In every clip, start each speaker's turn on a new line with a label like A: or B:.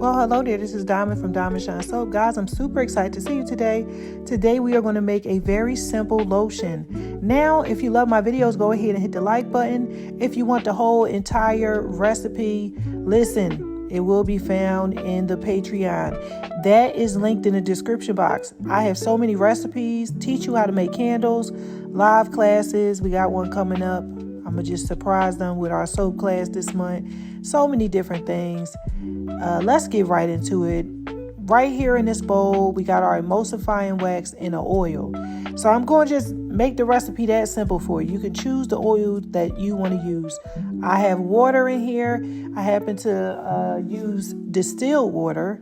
A: Well, hello there. This is Diamond from Diamond Shine Soap. Guys, I'm super excited to see you today. Today, we are going to make a very simple lotion. Now, if you love my videos, go ahead and hit the like button. If you want the whole entire recipe, listen, it will be found in the Patreon. That is linked in the description box. I have so many recipes, teach you how to make candles, live classes. We got one coming up. I'm going to just surprise them with our soap class this month. So many different things. Let's get right into it. Right here in this bowl, we got our emulsifying wax and an oil. So I'm going to just make the recipe that simple for you. You can choose the oil that you want to use. I have water in here. I happen to use distilled water.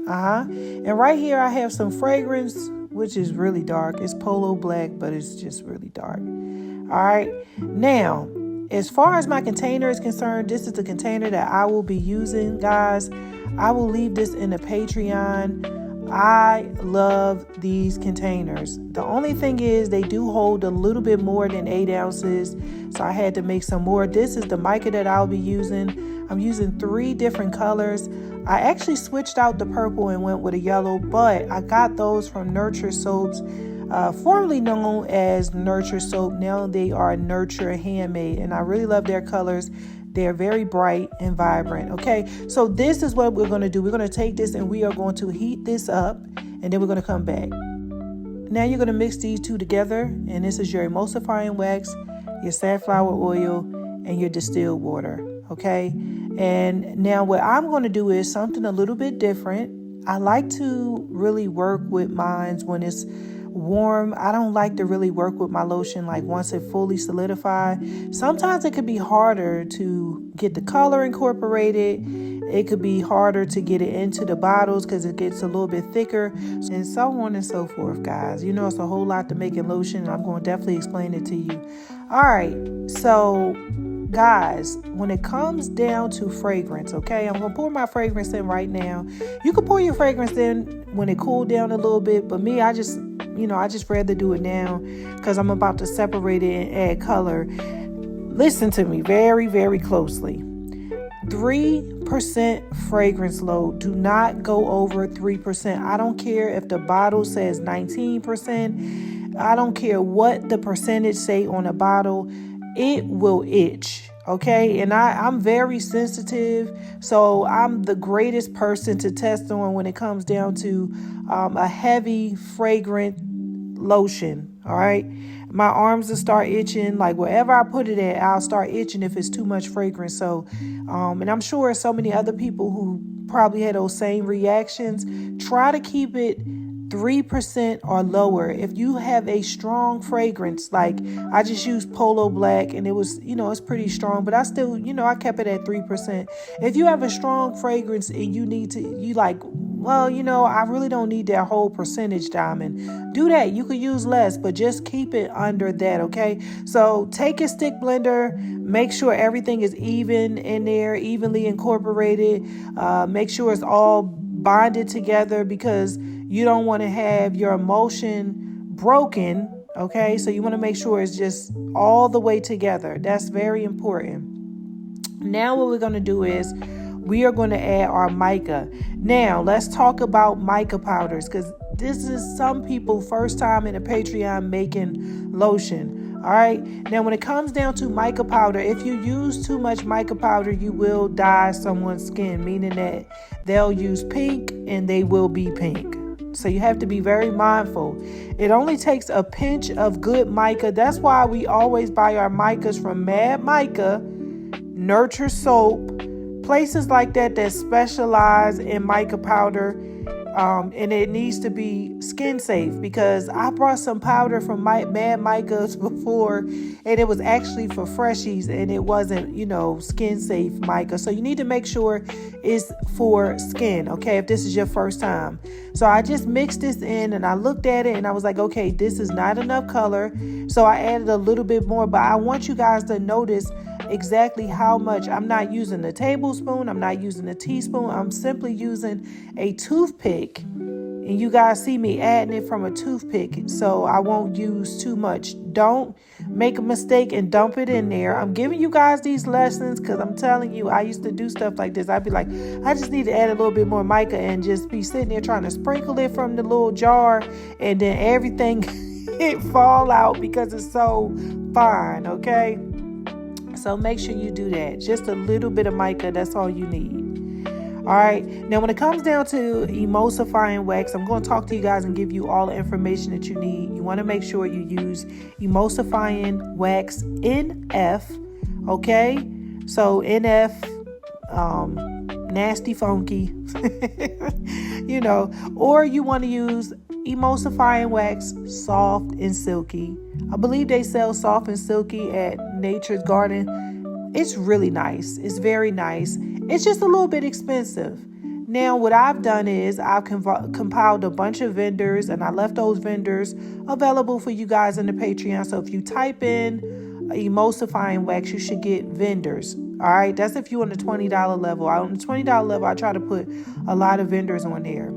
A: And right here I have some fragrance, which is really dark. It's Polo Black, but it's just really dark. All right. Now, as far as my container is concerned, this is the container that I will be using, guys. I will leave this in the Patreon. I love these containers. The only thing is they do hold a little bit more than 8 ounces. So I had to make some more. This is the mica that I'll be using. I'm using 3 different colors. I actually switched out the purple and went with a yellow, but I got those from Nurture Soaps. Formerly known as Nurture Soap. Now they are Nurture Handmade, and I really love their colors. They're very bright and vibrant. Okay, so this is what we're going to do. We're going to take this and we are going to heat this up, and then we're going to come back. Now you're going to mix these two together, and this is your emulsifying wax, your safflower oil, and your distilled water. Okay, and now what I'm going to do is something a little bit different. I like to really work with mine when it's warm. I don't like to really work with my lotion like once it fully solidified. Sometimes it could be harder to get the color incorporated. It could be harder to get it into the bottles because it gets a little bit thicker, and so on and so forth, guys. You know, it's a whole lot to making lotion, and I'm going to definitely explain it to you. All right, so guys, when it comes down to fragrance, okay, I'm going to pour my fragrance in right now. You can pour your fragrance in when it cooled down a little bit, but me, I just rather do it now because I'm about to separate it and add color. Listen to me very, very closely. 3% fragrance load. Do not go over 3%. I don't care if the bottle says 19%. I don't care what the percentage say on a bottle. It will itch. Okay, and I'm very sensitive, so I'm the greatest person to test on when it comes down to a heavy fragrant lotion. All right, my arms will start itching. Like wherever I put it at, I'll start itching if it's too much fragrance. So, and I'm sure so many other people who probably had those same reactions. Try to keep it 3% or lower. If you have a strong fragrance, like I just used Polo Black and it was, it's pretty strong, but I still, I kept it at 3%. If you have a strong fragrance and I really don't need that whole percentage, Diamond, do that. You could use less, but just keep it under that. Okay. So take a stick blender, make sure everything is even in there, evenly incorporated. Make sure it's all bonded together because you don't want to have your emulsion broken, okay? So you want to make sure it's just all the way together. That's very important. Now what we're going to do is we are going to add our mica. Now let's talk about mica powders because this is some people first time in a Patreon making lotion. All right. Now, when it comes down to mica powder, if you use too much mica powder, you will dye someone's skin, meaning that they'll use pink and they will be pink. So you have to be very mindful. It only takes a pinch of good mica. That's why we always buy our micas from Mad Mica, Nurture Soap, places like that specialize in mica powder. And it needs to be skin safe because I brought some powder from Mad Micas before and it was actually for freshies and it wasn't, skin safe mica. So you need to make sure it's for skin, okay, if this is your first time. So I just mixed this in and I looked at it and I was like, okay, this is not enough color. So I added a little bit more, but I want you guys to notice exactly how much. I'm not using a tablespoon. I'm not using a teaspoon. I'm simply using a toothpick And you guys see me adding it from a toothpick, so I won't use too much. Don't make a mistake and dump it in there. I'm giving you guys these lessons because I'm telling you, I used to do stuff like this. I'd be like, I just need to add a little bit more mica and just be sitting there trying to sprinkle it from the little jar, and then everything it fall out because it's so fine, okay? So make sure you do that. Just a little bit of mica, that's all you need. All right, now when it comes down to emulsifying wax, I'm going to talk to you guys and give you all the information that you need. You want to make sure you use emulsifying wax NF, okay? So NF, nasty funky, you know, or you want to use emulsifying wax soft and silky. I believe they sell soft and silky at Nature's Garden. It's really nice. It's very nice. It's just a little bit expensive. Now, what I've done is I've compiled a bunch of vendors, and I left those vendors available for you guys in the Patreon. So if you type in emulsifying wax, you should get vendors. All right, that's if you're on the $20 level. On the $20 level, I try to put a lot of vendors on there.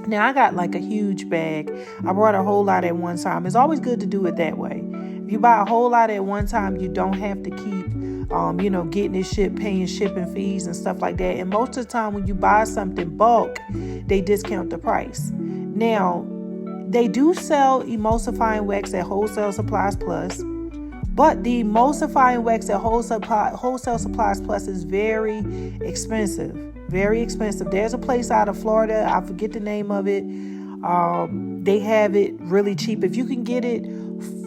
A: Now, I got like a huge bag. I brought a whole lot at one time. It's always good to do it that way. If you buy a whole lot at one time, you don't have to keep getting it shipped, paying shipping fees and stuff like that. And most of the time when you buy something bulk, they discount the price. Now, they do sell emulsifying wax at Wholesale Supplies Plus, but the emulsifying wax at Wholesale Supplies Plus is very expensive. Very expensive. There's a place out of Florida, I forget the name of it. They have it really cheap. If you can get it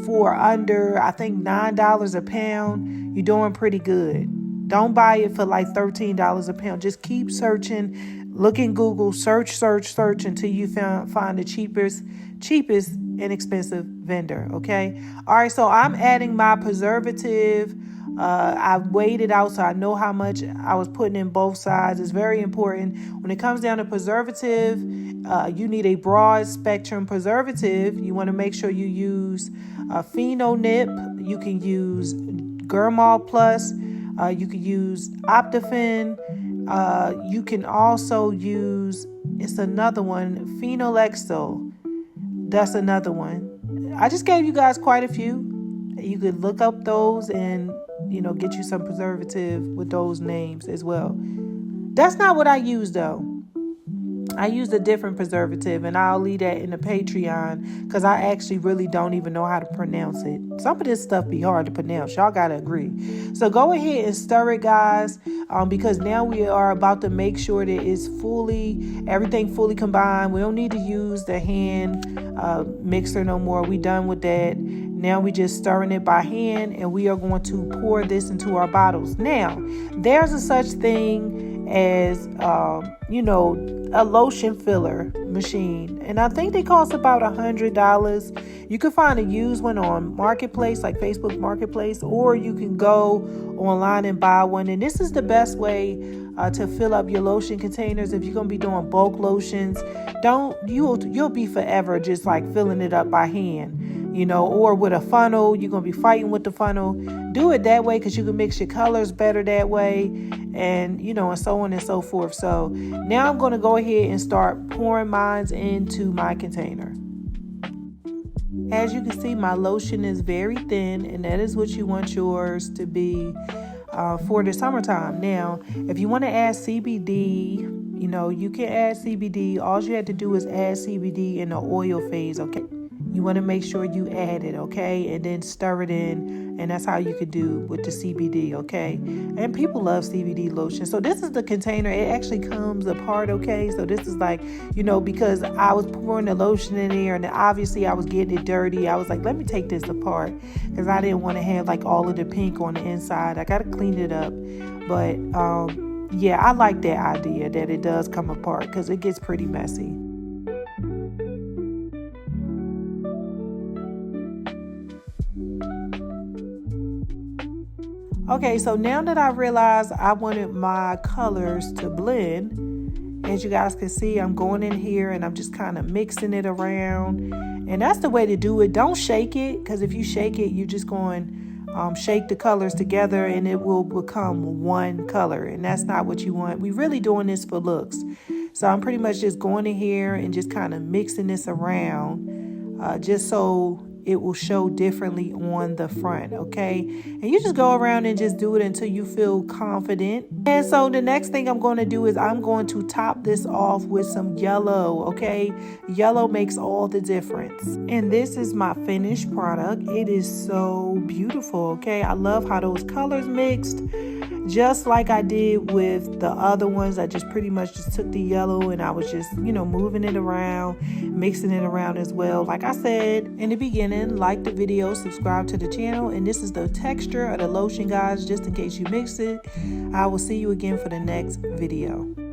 A: for under, I think, $9 a pound, you're doing pretty good. Don't buy it for like $13 a pound. Just keep searching. Look in Google. Search until you find the cheapest inexpensive vendor. Okay. All right. So I'm adding my preservative. I've weighed it out so I know how much I was putting in both sides. It's very important. When it comes down to preservative, you need a broad spectrum preservative. You want to make sure you use Pheno Nip. You can use Germall Plus. You can use Optifin. You can also use, it's another one, Phenolexyl. That's another one. I just gave you guys quite a few. You could look up those and, get you some preservative with those names as well. That's not what I use, though. I use a different preservative, and I'll leave that in the Patreon because I actually really don't even know how to pronounce it. Some of this stuff be hard to pronounce. Y'all got to agree. So go ahead and stir it, guys, because now we are about to make sure that it's everything fully combined. We don't need to use the hand mixer no more. We done with that. Now we just stirring it by hand, and we are going to pour this into our bottles. Now, there's a such thing as, a lotion filler machine. And I think they cost about $100. You can find a used one on Marketplace, like Facebook Marketplace, or you can go online and buy one. And this is the best way to fill up your lotion containers. If you're going to be doing bulk lotions, you'll be forever just like filling it up by hand. Or with a funnel, you're going to be fighting with the funnel. Do it that way because you can mix your colors better that way, and, and so on and so forth. So now I'm going to go ahead and start pouring mine into my container. As you can see, my lotion is very thin, and that is what you want yours to be for the summertime. Now, if you want to add CBD, you can add CBD. All you have to do is add CBD in the oil phase, okay? You want to make sure you add it, okay? And then stir it in. And that's how you could do with the CBD, okay? And people love CBD lotion. So this is the container. It actually comes apart, okay? So this is like, because I was pouring the lotion in there and obviously I was getting it dirty. I was like, let me take this apart because I didn't want to have like all of the pink on the inside. I got to clean it up. But yeah, I like that idea that it does come apart because it gets pretty messy. Okay, so now that I realized I wanted my colors to blend, as you guys can see, I'm going in here and I'm just kind of mixing it around. And that's the way to do it. Don't shake it, because if you shake it, you're just going shake the colors together and it will become one color. And that's not what you want. We're really doing this for looks. So I'm pretty much just going in here and just kind of mixing this around just so it will show differently on the front, okay? And you just go around and just do it until you feel confident. And so the next thing I'm going to do is I'm going to top this off with some yellow, okay? Yellow makes all the difference. And this is my finished product. It is so beautiful, okay? I love how those colors mixed. Just like I did with the other ones, I just pretty much just took the yellow and I was just, moving it around, mixing it around as well. Like I said in the beginning, like the video, subscribe to the channel. And this is the texture of the lotion, guys, just in case you mix it. I will see you again for the next video.